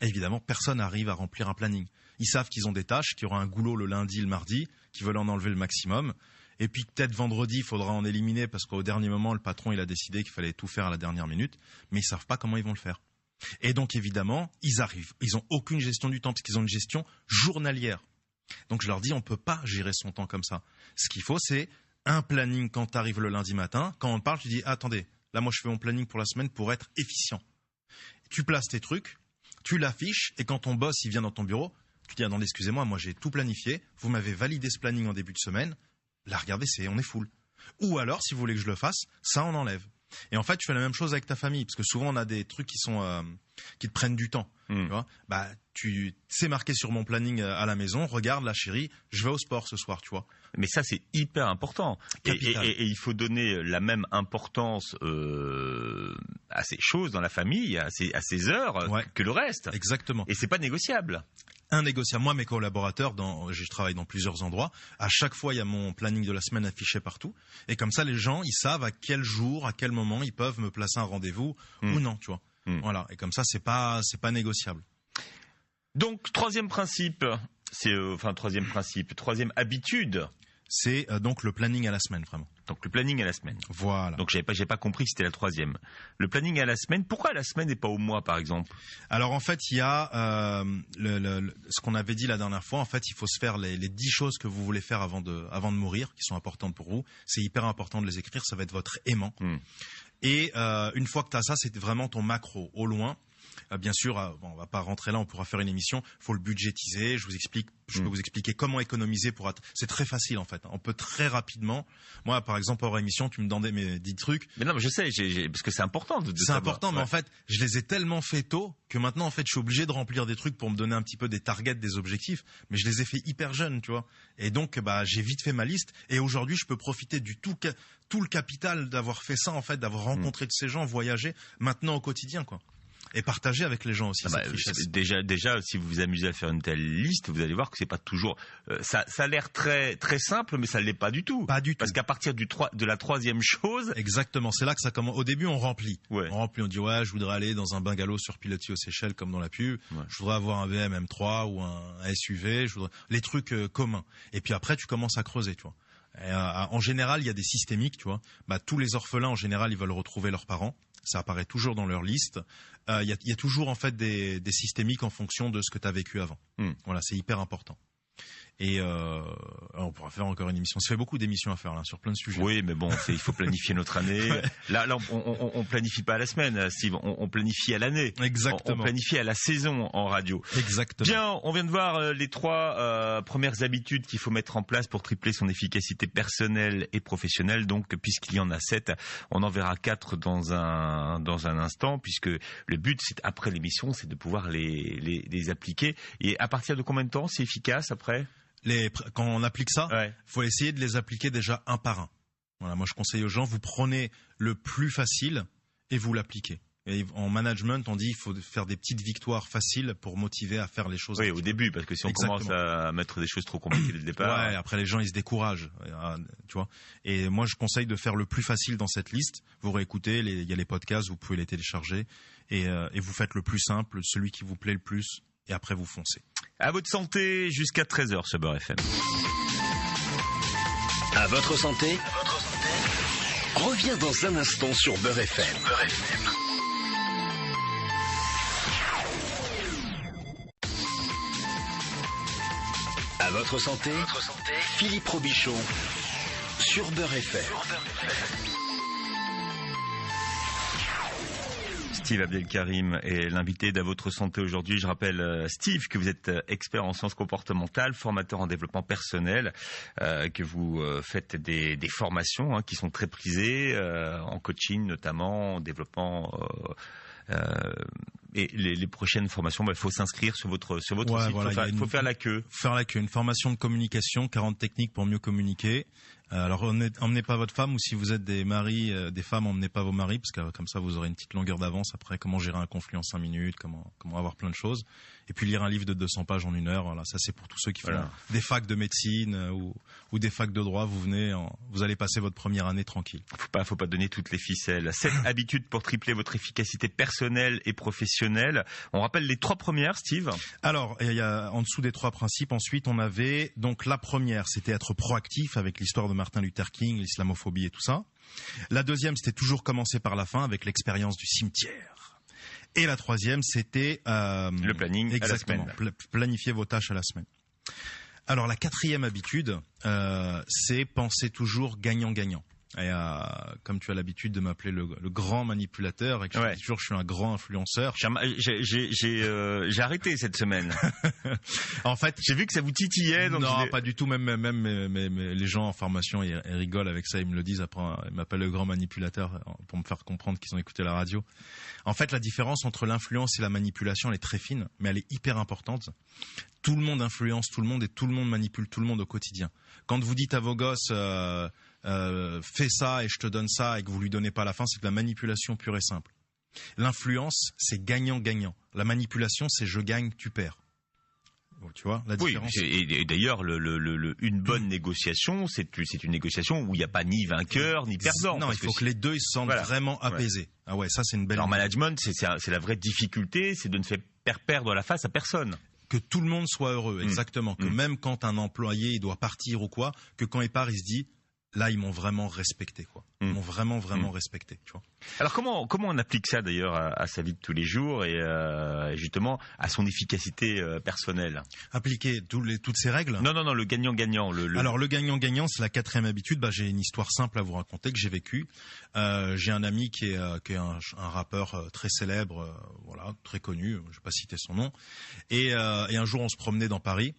Et évidemment, personne n'arrive à remplir un planning. Ils savent qu'ils ont des tâches, qu'il y aura un goulot le lundi, le mardi, qu'ils veulent en enlever le maximum. Et puis peut-être vendredi, il faudra en éliminer parce qu'au dernier moment, le patron il a décidé qu'il fallait tout faire à la dernière minute. Mais ils savent pas comment ils vont le faire. Et donc évidemment, ils arrivent. Ils ont aucune gestion du temps parce qu'ils ont une gestion journalière. Donc je leur dis, on peut pas gérer son temps comme ça. Ce qu'il faut, c'est un planning quand tu arrives le lundi matin. Quand on parle, tu dis, attendez, là moi je fais mon planning pour la semaine pour être efficient. Tu places tes trucs, tu l'affiches et quand ton boss il vient dans ton bureau, tu dis attendez, excusez-moi, moi j'ai tout planifié, vous m'avez validé ce planning en début de semaine, là regardez, on est full. Ou alors, si vous voulez que je le fasse, ça on enlève. Et en fait, tu fais la même chose avec ta famille, parce que souvent on a des trucs qui te prennent du temps. Tu vois, c'est marqué sur mon planning à la maison, regarde la chérie, je vais au sport ce soir, tu vois. Mais ça, c'est hyper important. Et il faut donner la même importance à ces choses dans la famille, à ces heures, que le reste. Exactement. Et c'est pas négociable. Indégociable. Moi, mes collaborateurs, je travaille dans plusieurs endroits. À chaque fois, il y a mon planning de la semaine affiché partout. Et comme ça, les gens, ils savent à quel jour, à quel moment ils peuvent me placer un rendez-vous ou non, tu vois. Voilà. Et comme ça, c'est pas négociable. Donc, troisième habitude. C'est donc le planning à la semaine, vraiment. Donc le planning à la semaine. Voilà. Donc j'ai pas compris que c'était la troisième. Le planning à la semaine. Pourquoi à la semaine et pas au mois, par exemple? Alors en fait, il y a ce qu'on avait dit la dernière fois. En fait, il faut se faire les 10 choses que vous voulez faire avant de mourir, qui sont importantes pour vous. C'est hyper important de les écrire. Ça va être votre aimant. Et une fois que tu as ça, c'est vraiment ton macro au loin. Bien sûr, on va pas rentrer là, on pourra faire une émission. Faut le budgétiser. Je peux vous expliquer comment économiser pour. C'est très facile en fait. On peut très rapidement. Moi, par exemple, hors émission, tu me demandais mes 10 trucs. Mais non, mais je sais, parce que c'est important de c'est savoir. important, mais en fait, je les ai tellement fait tôt que maintenant, en fait, je suis obligé de remplir des trucs pour me donner un petit peu des targets, des objectifs. Mais je les ai fait hyper jeunes, tu vois. Et donc, j'ai vite fait ma liste. Et aujourd'hui, je peux profiter du tout le capital d'avoir fait ça, en fait, d'avoir rencontré de ces gens, voyagé maintenant au quotidien, quoi. Et partager avec les gens aussi. Déjà, si vous vous amusez à faire une telle liste, vous allez voir que c'est pas toujours. Ça a l'air très très simple, mais ça l'est pas du tout. Pas du tout. Parce qu'à partir de la troisième chose. Exactement. C'est là que ça commence. Au début, on remplit. Ouais. On remplit. On dit je voudrais aller dans un bungalow sur pilotis aux Seychelles comme dans la pub. Ouais. Je voudrais avoir un BM M3 ou un SUV. Les trucs communs. Et puis après, tu commences à creuser, tu vois. Et, en général, il y a des systémiques, tu vois. Tous les orphelins, en général, ils veulent retrouver leurs parents. Ça apparaît toujours dans leur liste. Il y a toujours en fait des systémiques en fonction de ce que tu as vécu avant. Voilà, c'est hyper important. Et on pourra faire encore une émission. Ça fait beaucoup d'émissions à faire là sur plein de sujets. Oui, mais bon, il faut planifier notre année. Ouais. Là, on planifie pas à la semaine, Steve. On planifie à l'année. Exactement. On planifie à la saison en radio. Exactement. Bien, on vient de voir les 3 premières habitudes qu'il faut mettre en place pour tripler son efficacité personnelle et professionnelle. Donc, puisqu'il y en a 7, on en verra 4 dans un instant, puisque le but, c'est après l'émission, c'est de pouvoir les appliquer. Et à partir de combien de temps c'est efficace après? Quand on applique ça, faut essayer de les appliquer déjà un par un. Voilà, moi je conseille aux gens, vous prenez le plus facile et vous l'appliquez. Et en management, on dit il faut faire des petites victoires faciles pour motiver à faire les choses. Oui, au début, parce que si on commence à mettre des choses trop compliquées dès le départ. Ouais, après les gens ils se découragent, tu vois. Et moi je conseille de faire le plus facile dans cette liste. Vous réécoutez, il y a les podcasts, vous pouvez les télécharger et vous faites le plus simple, celui qui vous plaît le plus. Et après, vous foncez. À votre santé, jusqu'à 13h sur Beurre FM. À votre santé, reviens dans un instant sur Beurre FM. À votre santé, Philippe Robichon sur Beurre FM. Steve Abdelkarim est l'invité d'À votre santé aujourd'hui. Je rappelle, Steve, que vous êtes expert en sciences comportementales, formateur en développement personnel, que vous faites des formations qui sont très prisées, en coaching notamment, en développement. Et les prochaines formations, il faut s'inscrire sur votre site. Voilà, il faut faire la queue. Faire la queue. Une formation de communication, 40 techniques pour mieux communiquer. Alors emmenez pas votre femme, ou si vous êtes des maris, des femmes, emmenez pas vos maris, parce que comme ça vous aurez une petite longueur d'avance après comment gérer un conflit en 5 minutes, comment avoir plein de choses. Et puis lire un livre de 200 pages en 1 heure, voilà, ça c'est pour tous ceux qui font des facs de médecine ou des facs de droit. Vous allez passer votre première année tranquille. Faut pas donner toutes les ficelles. 7 habitudes pour tripler votre efficacité personnelle et professionnelle. On rappelle les 3 premières, Steve. Alors, il y a en dessous des 3 principes. Ensuite, on avait donc la première, c'était être proactif avec l'histoire de Martin Luther King, l'islamophobie et tout ça. La deuxième, c'était toujours commencer par la fin avec l'expérience du cimetière. Et la troisième, c'était le planning exactement, à la semaine. Planifier vos tâches à la semaine. Alors la 4e habitude, c'est penser toujours gagnant-gagnant. Et comme tu as l'habitude de m'appeler le grand manipulateur et que je dis toujours que je suis un grand influenceur. J'ai arrêté cette semaine. En fait, j'ai vu que ça vous titillait. Donc non, pas du tout. Même les gens en formation, ils rigolent avec ça. Ils me le disent. Après, ils m'appellent le grand manipulateur pour me faire comprendre qu'ils ont écouté la radio. En fait, la différence entre l'influence et la manipulation, elle est très fine, mais elle est hyper importante. Tout le monde influence tout le monde et tout le monde manipule tout le monde au quotidien. Quand vous dites à vos gosses fais ça et je te donne ça et que vous lui donnez pas à la fin, c'est de la manipulation pure et simple. L'influence, c'est gagnant-gagnant. La manipulation, c'est je gagne, tu perds. Tu vois la différence. Oui, et d'ailleurs, une bonne négociation, c'est une négociation où il n'y a pas ni vainqueur ni perdant. Non, il faut que les deux ils se sentent vraiment apaisés. Ouais. Ah ouais, ça c'est une belle. Alors management, c'est la vraie difficulté, c'est de ne faire perdre la face à personne. Que tout le monde soit heureux, exactement. Que même quand un employé il doit partir ou quoi, que quand il part, il se dit là ils m'ont vraiment respecté, quoi. Ils m'ont vraiment respecté, tu vois. Alors comment on applique ça d'ailleurs à sa vie de tous les jours et justement à son efficacité personnelle? Appliquer toutes ces règles? Non, le gagnant-gagnant. Alors le gagnant-gagnant, c'est la 4e habitude. J'ai une histoire simple à vous raconter que j'ai vécue. J'ai un ami qui est un rappeur très célèbre, très connu. Je vais pas citer son nom. Et un jour on se promenait dans Paris.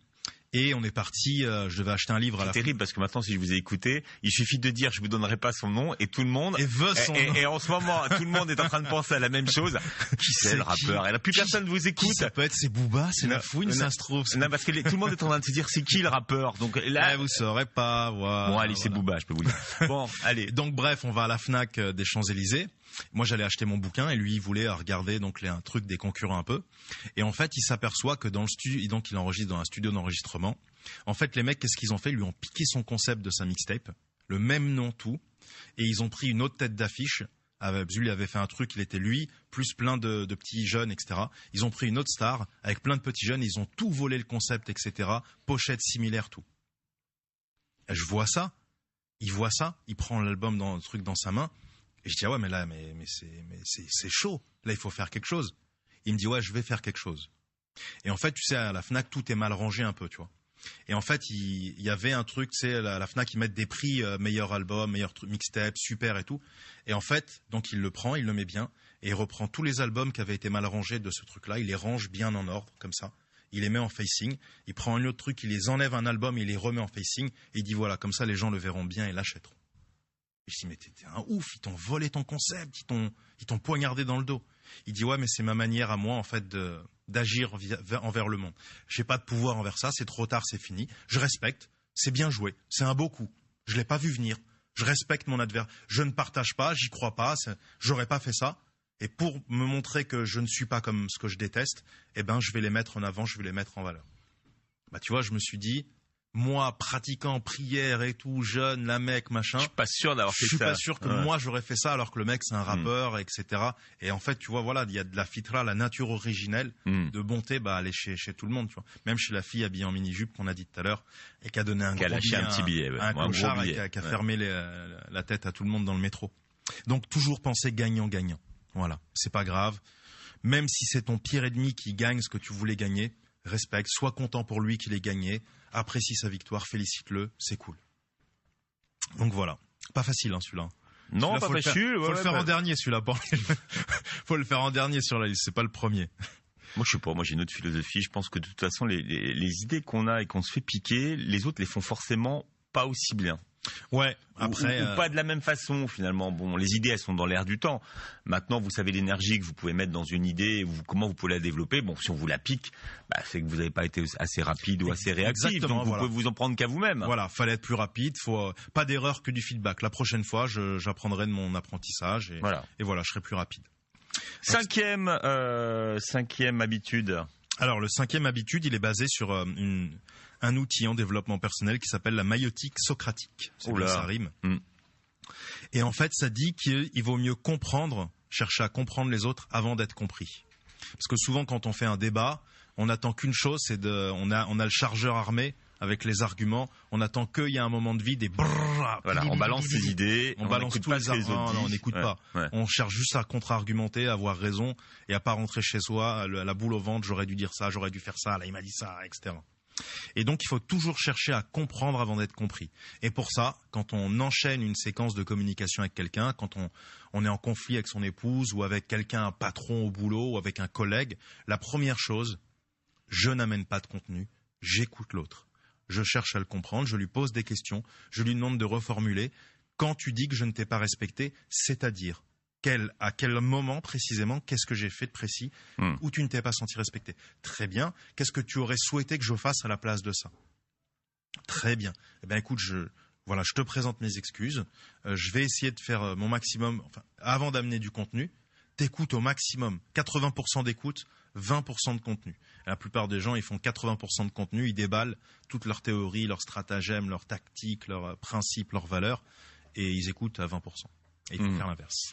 Et on est parti, je devais acheter un livre à la fin. C'est terrible parce que maintenant, si je vous ai écouté, il suffit de dire je vous donnerai pas son nom et tout le monde veut son nom. Et en ce moment, tout le monde est en train de penser à la même chose. Qui c'est le rappeur? Et là, plus personne vous écoute. Ça peut être c'est Booba, c'est La Fouine, ça se trouve. Non, parce que tout le monde est en train de se dire c'est qui le rappeur. Donc là, vous saurez pas. Voilà, bon, allez, c'est Booba, je peux vous dire. Bon, allez. Donc bref, on va à la Fnac des Champs-Élysées. Moi, j'allais acheter mon bouquin et lui, il voulait regarder donc un truc des concurrents un peu. Et en fait, il s'aperçoit que dans le studio, donc il enregistre dans un studio d'enregistrement. En fait, les mecs, qu'est-ce qu'ils ont fait? Ils lui ont piqué son concept de sa mixtape, le même nom, tout, et ils ont pris une autre tête d'affiche. Lui avait fait un truc, il était lui, plus plein de petits jeunes, etc. Ils ont pris une autre star avec plein de petits jeunes, ils ont tout volé le concept, etc. Pochette similaire, tout. Et je vois ça, il prend l'album dans le truc dans sa main. Et je dis ouais mais c'est chaud. Là il faut faire quelque chose. Il me dit ouais je vais faire quelque chose. Et en fait tu sais à la Fnac tout est mal rangé un peu tu vois. Et en fait il y avait un truc tu sais la Fnac ils mettent des prix meilleur album, meilleur mixtape, super et tout. Et en fait donc il le prend, il le met bien et il reprend tous les albums qui avaient été mal rangés de ce truc là, il les range bien en ordre comme ça. Il les met en facing, il prend un autre truc, il les enlève un album, il les remet en facing et il dit voilà comme ça les gens le verront bien et l'achèteront. Et je dis mais t'es un ouf, ils t'ont volé ton concept, ils t'ont poignardé dans le dos. Il dit ouais mais c'est ma manière à moi en fait d'agir envers le monde. J'ai pas de pouvoir envers ça, c'est trop tard, c'est fini. Je respecte, c'est bien joué, c'est un beau coup. Je l'ai pas vu venir. Je respecte mon adversaire. Je ne partage pas, j'y crois pas, j'aurais pas fait ça. Et pour me montrer que je ne suis pas comme ce que je déteste, je vais les mettre en avant, je vais les mettre en valeur. Tu vois, je me suis dit moi, pratiquant prière et tout, jeune, la mec, machin. Je suis pas sûr d'avoir fait ça. Je suis pas sûr que moi j'aurais fait ça alors que le mec c'est un rappeur, etc. Et en fait, tu vois, voilà, il y a de la fitra, la nature originelle de bonté, elle est chez tout le monde, tu vois. Même chez la fille habillée en mini-jupe qu'on a dit tout à l'heure et qui a donné un petit billet, un clochard et qui a fermé la tête à tout le monde dans le métro. Donc toujours penser gagnant-gagnant. Voilà, c'est pas grave. Même si c'est ton pire ennemi qui gagne ce que tu voulais gagner, respecte, sois content pour lui qu'il ait gagné. Apprécie sa victoire, félicite-le, c'est cool. Donc voilà, pas facile celui-là. Non, pas facile. Faut le faire en dernier celui-là. Faut le faire en dernier sur la liste, c'est pas le premier. Moi je sais pas, moi j'ai une autre philosophie. Je pense que de toute façon les idées qu'on a et qu'on se fait piquer, les autres les font forcément pas aussi bien. Ouais. Après, ou pas de la même façon finalement. Bon, les idées elles sont dans l'air du temps. Maintenant, vous savez l'énergie que vous pouvez mettre dans une idée, comment vous pouvez la développer. Bon, si on vous la pique, c'est que vous n'avez pas été assez rapide ou assez réactif. Exactement, donc vous pouvez vous en prendre qu'à vous-même. Voilà, fallait être plus rapide. Faut pas d'erreur que du feedback. La prochaine fois, j'apprendrai de mon apprentissage et voilà, je serai plus rapide. Cinquième habitude. Alors le 5e habitude, il est basé sur un outil en développement personnel qui s'appelle la maïotique socratique. C'est bien, ça rime. Et en fait, ça dit qu'il vaut mieux chercher à comprendre les autres avant d'être compris. Parce que souvent, quand on fait un débat, on n'attend qu'une chose, on a le chargeur armé avec les arguments. On attend qu'il y ait un moment de vide et on balance ses idées, on balance tous les arguments. Non, on n'écoute pas. Ouais. On cherche juste à contre-argumenter, à avoir raison et à pas rentrer chez soi la boule au ventre. J'aurais dû dire ça, j'aurais dû faire ça. Là, il m'a dit ça, etc. Et donc, il faut toujours chercher à comprendre avant d'être compris. Et pour ça, quand on enchaîne une séquence de communication avec quelqu'un, quand on est en conflit avec son épouse ou avec quelqu'un, un patron au boulot ou avec un collègue, la première chose, je n'amène pas de contenu, j'écoute l'autre. Je cherche à le comprendre, je lui pose des questions, je lui demande de reformuler. Quand tu dis que je ne t'ai pas respecté, c'est-à-dire à quel moment précisément, qu'est-ce que j'ai fait de précis où tu ne t'es pas senti respecté? Très bien. Qu'est-ce que tu aurais souhaité que je fasse à la place de ça? Très bien. Eh bien, écoute, je te présente mes excuses. Je vais essayer de faire mon maximum, avant d'amener du contenu. T'écoutes au maximum. 80% d'écoute, 20% de contenu. Et la plupart des gens, ils font 80% de contenu, ils déballent toutes leurs théories, leurs stratagèmes, leurs tactiques, leurs principes, leurs valeurs, et ils écoutent à 20%. Et il faut faire l'inverse.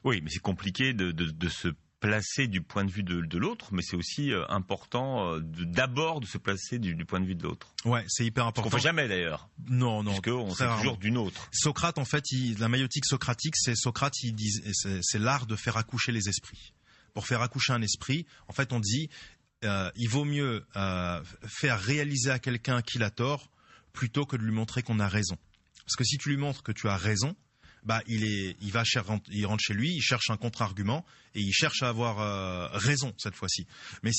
Oui, mais c'est compliqué de se placer du point de vue de l'autre, mais c'est aussi important d'abord de se placer du point de vue de l'autre. Ouais, c'est hyper important. Ce qu'on fait jamais d'ailleurs. Non. Parce qu'on sait toujours d'une autre. Socrate, en fait, la maïotique socratique, c'est l'art de faire accoucher les esprits. Pour faire accoucher un esprit, en fait, on dit, il vaut mieux faire réaliser à quelqu'un qu'il a tort plutôt que de lui montrer qu'on a raison. Parce que si tu lui montres que tu as raison, il rentre chez lui, il cherche un contre-argument et il cherche à avoir raison cette fois-ci. Mais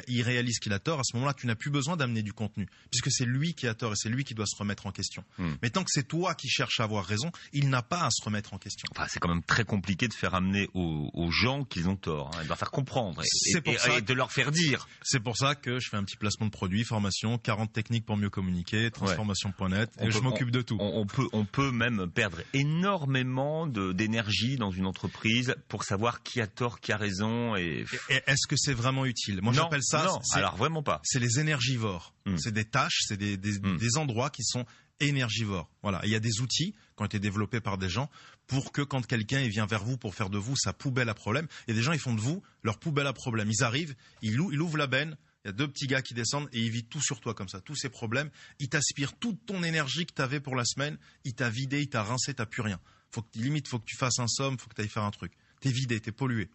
il réalise qu'il a tort, à ce moment-là, tu n'as plus besoin d'amener du contenu, puisque c'est lui qui a tort et c'est lui qui doit se remettre en question. Mais tant que c'est toi qui cherches à avoir raison, il n'a pas à se remettre en question. C'est quand même très compliqué de faire amener aux gens qu'ils ont tort, de leur faire comprendre et de leur faire dire. C'est pour ça que je fais un petit placement de produit, formation, 40 techniques pour mieux communiquer, transformation.net, et je m'occupe de tout. On peut même perdre énormément d'énergie dans une entreprise pour savoir qui a tort, qui a raison. Et est-ce que c'est vraiment utile? Moi, j'appelle ça. Non, alors vraiment pas. C'est les énergivores. C'est des tâches, c'est des endroits qui sont énergivores. Voilà. Il y a des outils qui ont été développés par des gens pour que quand quelqu'un vient vers vous pour faire de vous sa poubelle à problème, et des gens ils font de vous leur poubelle à problème. Ils arrivent, ils ouvrent la benne. Il y a 2 petits gars qui descendent et ils vident tout sur toi comme ça, tous ces problèmes. Ils t'aspirent toute ton énergie que tu avais pour la semaine. Il t'a vidé, il t'a rincé, t'as plus rien. Faut que tu fasses un somme, faut que tu ailles faire un truc. T'es vidé, t'es pollué.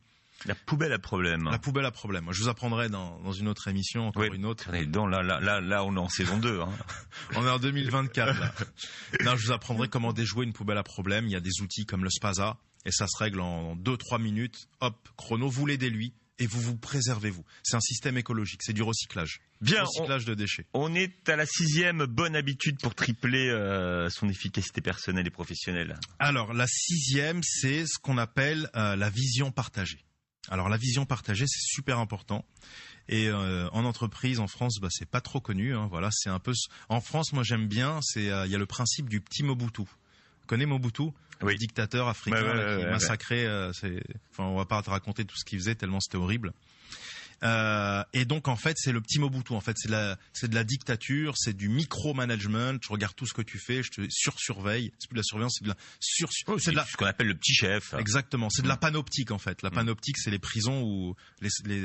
La poubelle à problème. La poubelle à problème. Je vous apprendrai dans une autre émission, encore une autre. Là, on est en saison 2. Hein. On est en 2024, là. Non, je vous apprendrai comment déjouer une poubelle à problème. Il y a des outils comme le Spaza et ça se règle en 2-3 minutes. Hop, chrono, vous l'aidez lui. Et vous préservez vous. C'est un système écologique, c'est du recyclage. Bien, recyclage de déchets. On est à la 6e bonne habitude pour tripler son efficacité personnelle et professionnelle. Alors, la 6e, c'est ce qu'on appelle la vision partagée. Alors, la vision partagée, c'est super important. Et en entreprise, en France, c'est pas trop connu. Voilà, c'est un peu. En France, moi, j'aime bien. Il y a le principe du petit Mobutu. Tu connais Mobutu, le dictateur africain qui massacrait. On va pas te raconter tout ce qu'il faisait tellement c'était horrible. Et donc en fait c'est le petit Mobutu. En fait c'est de la dictature, c'est du micro-management. Je regarde tout ce que tu fais, je te surveille. C'est plus de la surveillance, c'est de la c'est ce qu'on appelle le petit chef. Exactement, c'est de la panoptique en fait. La panoptique, c'est les prisons où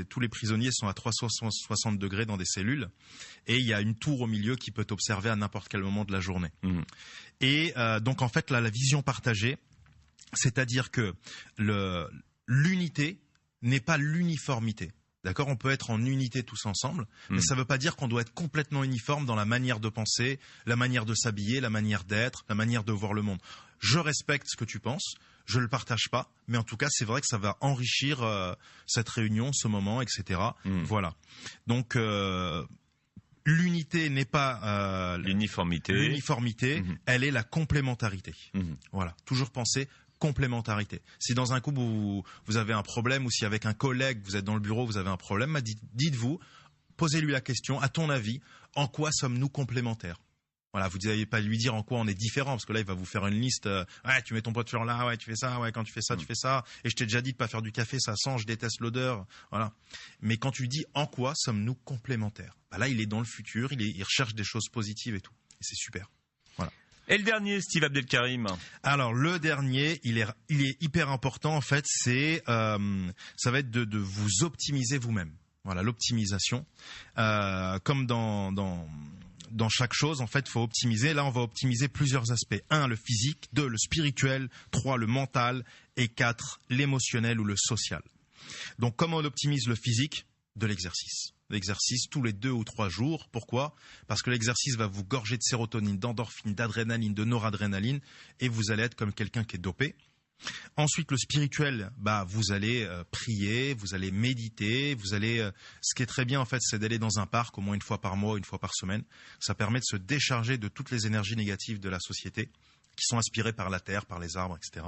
tous les prisonniers sont à 360 degrés dans des cellules et il y a une tour au milieu qui peut t'observer à n'importe quel moment de la journée. Et donc en fait là, la vision partagée, c'est-à-dire que l'unité n'est pas l'uniformité. D'accord, on peut être en unité tous ensemble, mais ça ne veut pas dire qu'on doit être complètement uniforme dans la manière de penser, la manière de s'habiller, la manière d'être, la manière de voir le monde. Je respecte ce que tu penses, je le partage pas, mais en tout cas, c'est vrai que ça va enrichir cette réunion, ce moment, etc. Voilà. Donc, l'unité n'est pas l'uniformité, elle est la complémentarité. Voilà, toujours penser complémentarité. Si dans un couple vous avez un problème, ou si avec un collègue vous êtes dans le bureau, vous avez un problème, dites-vous, posez-lui la question, à ton avis, en quoi sommes-nous complémentaires? Voilà, vous n'allez pas lui dire en quoi on est différent, parce que là il va vous faire une liste. Ouais, tu mets ton pot de fleurs là, ouais, tu fais ça, ouais, quand tu fais ça, tu fais ça. Et je t'ai déjà dit de pas faire du café, ça sent, je déteste l'odeur. Voilà. Mais quand tu lui dis en quoi sommes-nous complémentaires, bah là il est dans le futur, il recherche des choses positives et tout. Et c'est super. Voilà. Et le dernier, Steve Abdelkarim. Alors le dernier, il est hyper important en fait. C'est ça va être de vous optimiser vous-même. Voilà, l'optimisation. Comme dans chaque chose, en fait, faut optimiser. Là, on va optimiser plusieurs aspects. 1, le physique. 2, le spirituel. 3, le mental. Et 4, l'émotionnel ou le social. Donc, comment on optimise le physique? De l'exercice. L'exercice tous les 2 ou 3 jours. Pourquoi? Parce que l'exercice va vous gorger de sérotonine, d'endorphine, d'adrénaline, de noradrénaline, et vous allez être comme quelqu'un qui est dopé. Ensuite, le spirituel, vous allez prier, vous allez méditer, ce qui est très bien en fait, c'est d'aller dans un parc au moins une fois par mois, une fois par semaine. Ça permet de se décharger de toutes les énergies négatives de la société qui sont inspirées par la terre, par les arbres, etc.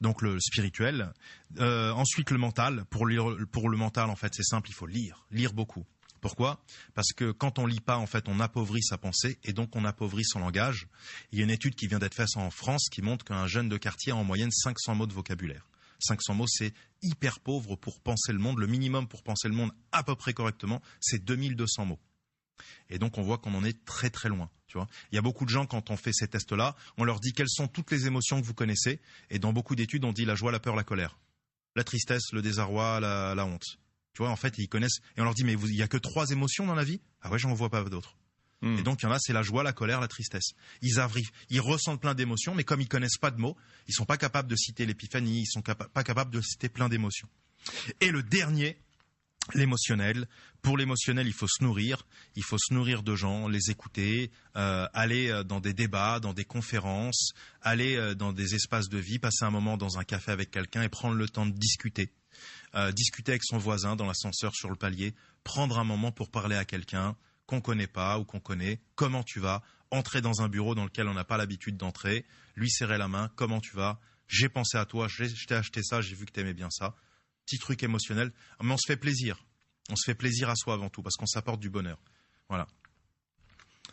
Donc le spirituel. Ensuite, le mental. Pour le mental, en fait, c'est simple, il faut lire beaucoup. Pourquoi? Parce que quand on lit pas, en fait, on appauvrit sa pensée et donc on appauvrit son langage. Il y a une étude qui vient d'être faite en France qui montre qu'un jeune de quartier a en moyenne 500 mots de vocabulaire. 500 mots, c'est hyper pauvre pour penser le monde. Le minimum pour penser le monde à peu près correctement, c'est 2200 mots. Et donc on voit qu'on en est très très loin. Tu vois, il y a beaucoup de gens, quand on fait ces tests-là, on leur dit quelles sont toutes les émotions que vous connaissez. Et dans beaucoup d'études, on dit la joie, la peur, la colère, la tristesse, le désarroi, la honte. Tu vois, en fait, ils connaissent. Et on leur dit, mais il y a que 3 émotions dans la vie? Ah ouais, j'en vois pas d'autres. Et donc, il y en a, c'est la joie, la colère, la tristesse. Ils ressentent plein d'émotions, mais comme ils connaissent pas de mots, ils sont pas capables de citer l'épiphanie, ils sont pas capables de citer plein d'émotions. Et le dernier, l'émotionnel. Pour l'émotionnel, il faut se nourrir de gens, les écouter, aller dans des débats, dans des conférences, aller dans des espaces de vie, passer un moment dans un café avec quelqu'un et prendre le temps de discuter. Discuter avec son voisin dans l'ascenseur, sur le palier, prendre un moment pour parler à quelqu'un qu'on connaît pas ou qu'on connaît, comment tu vas, entrer dans un bureau dans lequel on n'a pas l'habitude d'entrer, lui serrer la main, comment tu vas, j'ai pensé à toi, je t'ai acheté ça, j'ai vu que t'aimais bien ça. Petit truc émotionnel, mais on se fait plaisir à soi avant tout, parce qu'on s'apporte du bonheur. Voilà.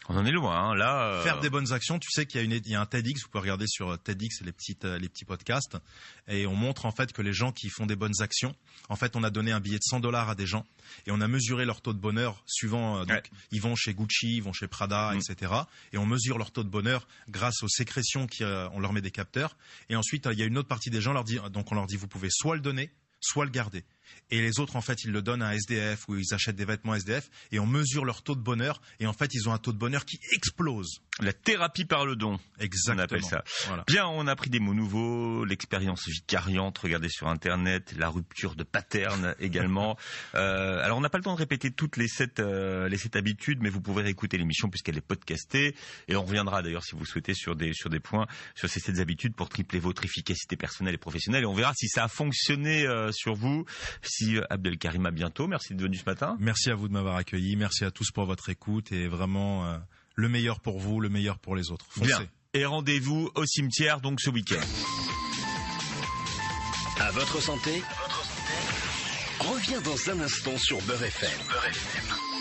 On en est loin, hein. Là. Faire des bonnes actions, tu sais qu'il y a un TEDx, vous pouvez regarder sur TEDx les petits podcasts, et on montre en fait que les gens qui font des bonnes actions, en fait, on a donné un billet de $100 à des gens, et on a mesuré leur taux de bonheur suivant, donc, ils vont chez Gucci, ils vont chez Prada, etc., et on mesure leur taux de bonheur grâce aux sécrétions on leur met des capteurs, et ensuite, il y a une autre partie des gens, on leur dit, vous pouvez soit le donner, soit le garder. Et les autres, en fait, ils le donnent à un SDF ou ils achètent des vêtements SDF et on mesure leur taux de bonheur et en fait, ils ont un taux de bonheur qui explose. La thérapie par le don. Exactement. On appelle ça. Voilà. Bien, on a appris des mots nouveaux, l'expérience vicariante, regardez sur Internet, la rupture de pattern également. Alors, on n'a pas le temps de répéter toutes les 7 habitudes, mais vous pouvez réécouter l'émission puisqu'elle est podcastée et on reviendra d'ailleurs si vous souhaitez sur des points sur ces 7 habitudes pour tripler votre efficacité personnelle et professionnelle et on verra si ça a fonctionné sur vous. Si Abdelkarim, à bientôt. Merci d'être venu ce matin. Merci à vous de m'avoir accueilli. Merci à tous pour votre écoute et vraiment le meilleur pour vous, le meilleur pour les autres. Foncez. Bien. Et rendez-vous au cimetière donc ce week-end. À votre santé. Reviens dans un instant sur Beurre FM.